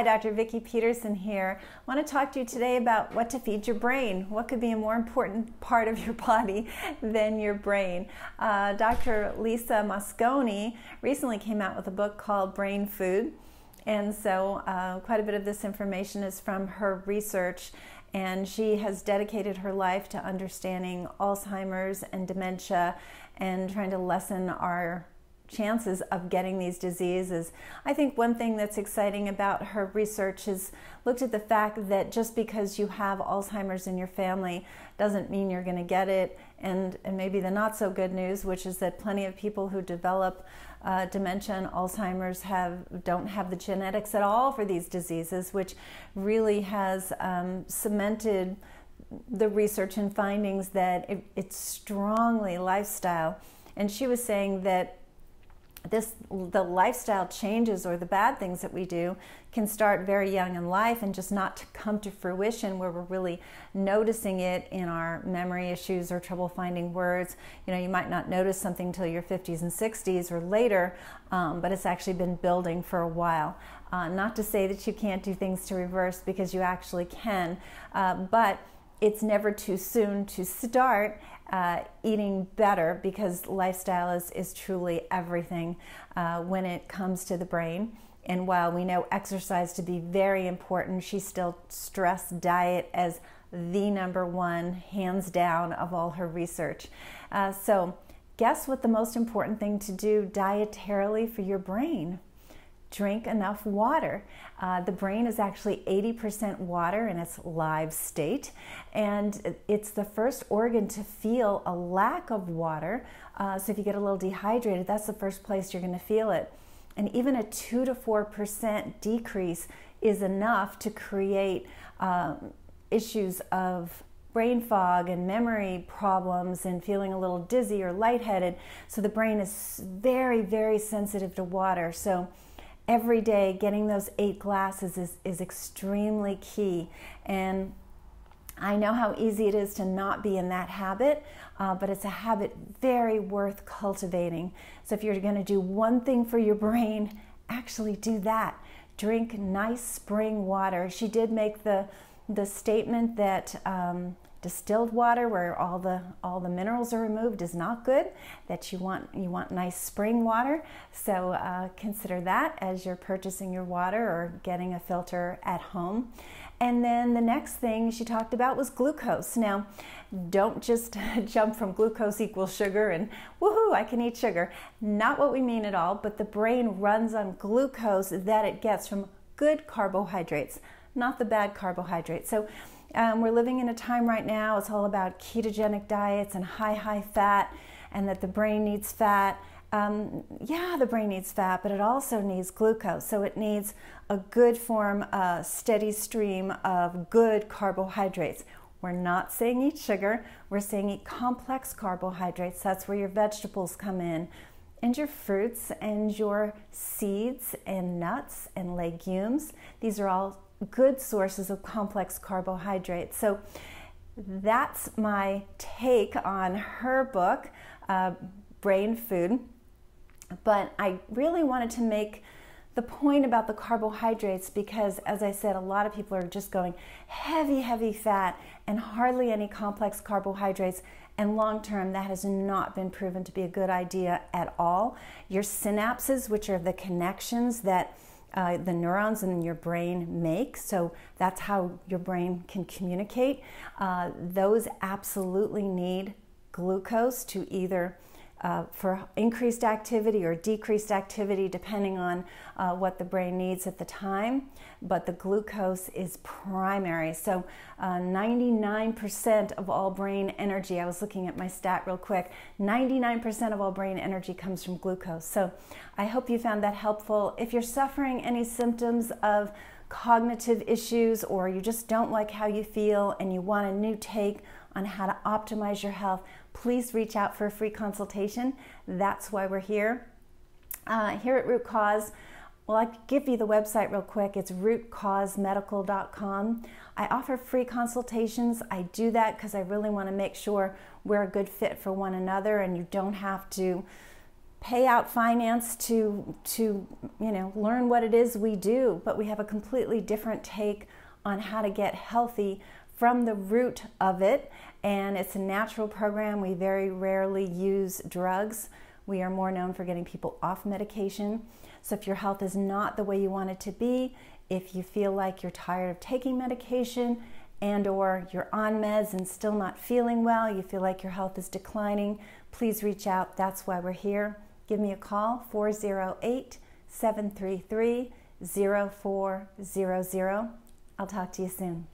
Dr. Vikki Petersen here. I want to talk to you today about what to feed your brain. What could be a more important part of your body than your brain? Dr. Lisa Mosconi recently came out with a book called Brain Food. And so quite a bit of this information is from her research, and she has dedicated her life to understanding Alzheimer's and dementia and trying to lessen our chances of getting these diseases. I think one thing that's exciting about her research is looked at the fact that just because you have Alzheimer's in your family doesn't mean you're going to get it, and maybe the not so good news, which is that plenty of people who develop dementia and Alzheimer's don't have the genetics at all for these diseases, which really has cemented the research and findings that it's strongly lifestyle. And she was saying that the lifestyle changes or the bad things that we do can start very young in life and just not to come to fruition where we're really noticing it in our memory issues or trouble finding words. You know, you might not notice something until your 50s and 60s or later, but it's actually been building for a while. Not to say that you can't do things to reverse, because you actually can, but it's never too soon to start eating better, because lifestyle is truly everything when it comes to the brain. And while we know exercise to be very important, she still stressed diet as the #1, hands down, of all her research. So guess what the most important thing to do dietarily for your brain? Drink enough water. The brain is actually 80% water in its live state, and it's the first organ to feel a lack of water. So if you get a little dehydrated, that's the first place you're going to feel it. And even a 2 to 4% decrease is enough to create issues of brain fog and memory problems and feeling a little dizzy or lightheaded. So the brain is very, very sensitive to water. So every day, getting those 8 glasses is extremely key. And I know how easy it is to not be in that habit, but it's a habit very worth cultivating. So if you're going to do one thing for your brain, actually do that. Drink nice spring water. She did make the statement that distilled water, where all the minerals are removed, is not good. That you want nice spring water. So consider that as you're purchasing your water or getting a filter at home. And then the next thing she talked about was glucose. Now, don't just jump from glucose equals sugar and woohoo, I can eat sugar. Not what we mean at all, but the brain runs on glucose that it gets from good carbohydrates, not the bad carbohydrates. So we're living in a time right now, it's all about ketogenic diets and high fat, and that the brain needs fat. Yeah, the brain needs fat, but it also needs glucose. So it needs a good form, a steady stream of good carbohydrates. We're not saying eat sugar, we're saying eat complex carbohydrates. That's where your vegetables come in, and your fruits and your seeds and nuts and legumes. These are all good sources of complex carbohydrates. So that's my take on her book, Brain Food. But I really wanted to make the point about the carbohydrates because, as I said, a lot of people are just going heavy fat and hardly any complex carbohydrates. And long term, that has not been proven to be a good idea at all. Your synapses, which are the connections that the neurons in your brain make, so that's how your brain can communicate, those absolutely need glucose to either for increased activity or decreased activity, depending on what the brain needs at the time. But the glucose is primary. So 99% of all brain energy, I was looking at my stat real quick, 99% of all brain energy comes from glucose. So I hope you found that helpful. If you're suffering any symptoms of cognitive issues, or you just don't like how you feel and you want a new take on how to optimize your health, please reach out for a free consultation. That's why we're here. Here at Root Cause, well, I'll give you the website real quick. It's rootcausemedical.com. I offer free consultations. I do that because I really want to make sure we're a good fit for one another, and you don't have to pay out finance to learn what it is we do, but we have a completely different take on how to get healthy from the root of it. And it's a natural program. We very rarely use drugs. We are more known for getting people off medication. So if your health is not the way you want it to be, if you feel like you're tired of taking medication and or you're on meds and still not feeling well, you feel like your health is declining, please reach out. That's why we're here. Give me a call, 408-733-0400. I'll talk to you soon.